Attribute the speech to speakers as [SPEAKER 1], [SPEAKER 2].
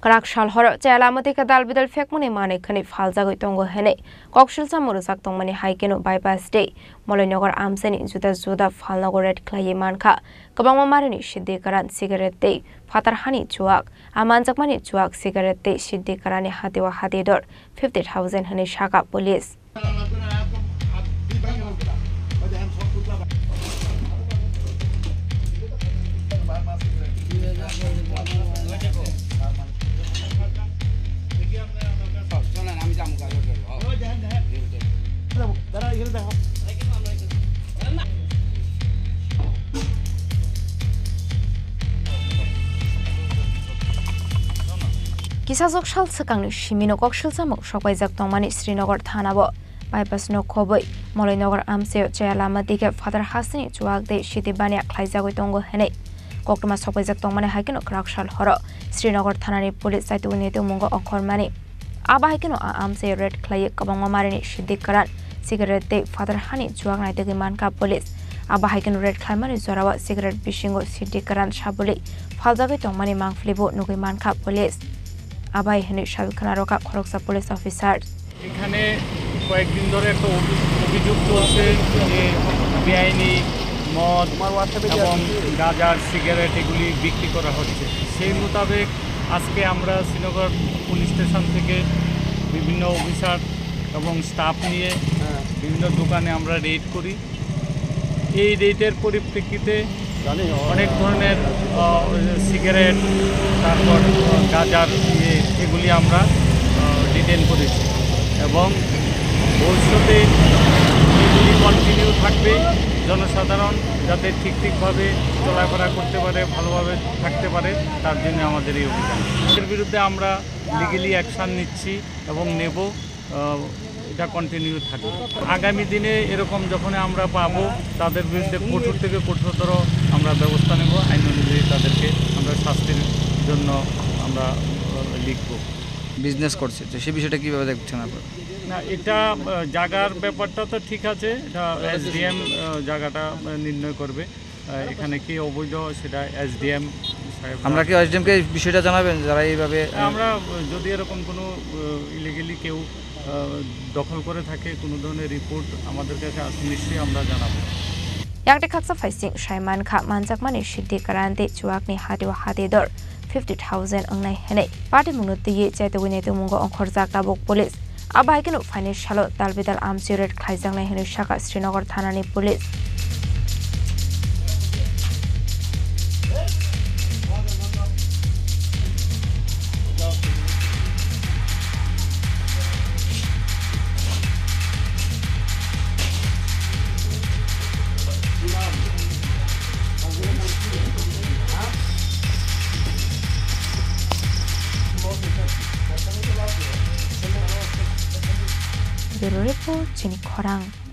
[SPEAKER 1] Karak Shalhor, Jalamateka Dalbidal Fekmuni Mane Kani Falzago Tongo Hene, Kokshil Samurusak Tongmani Haikeno bypass day, Molinogar Amseni Zuda Falnago Red Clay Manka, Kabama Marini Shidikaran cigarette day, Fatarhani Chuak, Amanzakmani Chuak cigarette day, Shidikarani Hatiwa Hadidor, 50,000 Hanishaka police. Kisazok shal sakang shimino kokshil samuk shokwaizak tongmani Srinagar thanabo bypass no khoboi Molinogar amseo Jayalama dige Father Hasini chuak de shitibani khlaijago tongo hene koktoma shokwaizak tongmani haikeno Karak Shalhor Srinagar thanani police saitu neto mungo okhormani aba haikeno amseo red khlai kabangma marini shidikaran cigarette de Father Hani chuak naitegi manka police aba haikeno red khlai mani zorawa cigarette bishingo shidikaran shabuli faljago tongmani mangflibo nugi manka police আবাই হেনে শাবিখানা রকা খরকসা police officer
[SPEAKER 2] এখানে কয়েকদিন ধরে একটা অভিযোগ চলছে যে বেআইনি মদ এবং গাঁজার সিগারেট এগুলি বিক্রি করা হচ্ছে সেই মোতাবেক আজকে আমরা শ্রীনগর পুলিশ স্টেশন থেকে বিভিন্ন অফিসার এবং স্টাফ নিয়ে বিভিন্ন দোকানে আমরা রেড করি এই রেডের পরিপ্রেক্ষিতে অনেক ধরনের সিগারেট তারপর গাঁজার এগুলি আমরা ডিটেইন করেছি এবং ভবিষ্যতে এগুলি কন্টিনিউ থাকবে জনসাধারণ যাতে ঠিকভাবে চলাফেরা করতে পারে ভালোভাবে থাকতে পারে তার জন্য আমাদের এই অভিযান এর বিরুদ্ধে আমরা লিগ্যালি অ্যাকশন নিচ্ছি এবং নেব এটা কন্টিনিউ থাকবে আগামী দিনে এরকম যখন আমরা পাবো তাদের বিরুদ্ধে কঠোর থেকে কঠোরতর আমরা ব্যবস্থা নেব আইন অনুযায়ী তাদেরকে আমরা শাস্তির জন্য আমরা লিখব
[SPEAKER 3] বিজনেস করছে তো সেই বিষয়টা কীভাবে দেখছেন আপনারা
[SPEAKER 2] না এটা জায়গার ব্যাপারটা তো ঠিক আছে এটা এসডিএম জায়গাটা নির্ণয় করবে এখানে কি অবৈধ সেটা এসডিএম
[SPEAKER 3] আমরা কি এসডিএমকে বিষয়টা জানাবেন যারা এইভাবে
[SPEAKER 2] আমরা যদি এরকম কোনো ইলিগালি কেউ দখল করে থাকে কোনো ধরনের রিপোর্ট আমাদের কাছে আসলে নিশ্চয়ই আমরা জানাবো
[SPEAKER 1] Yakte Kaksa Faising Shaiman Kha Manjakmani Shiddikarante Chuakni Hadiwa Hadidor 50,000 Angnai Hene Party Munuti Chaitawine Mungo on Khorzak Tabok Police Abaikino Financial Dalbidal Amsiret Khaizang Hene Shaka Srinagar Thanani Police Bureau Report, Jenny Korang.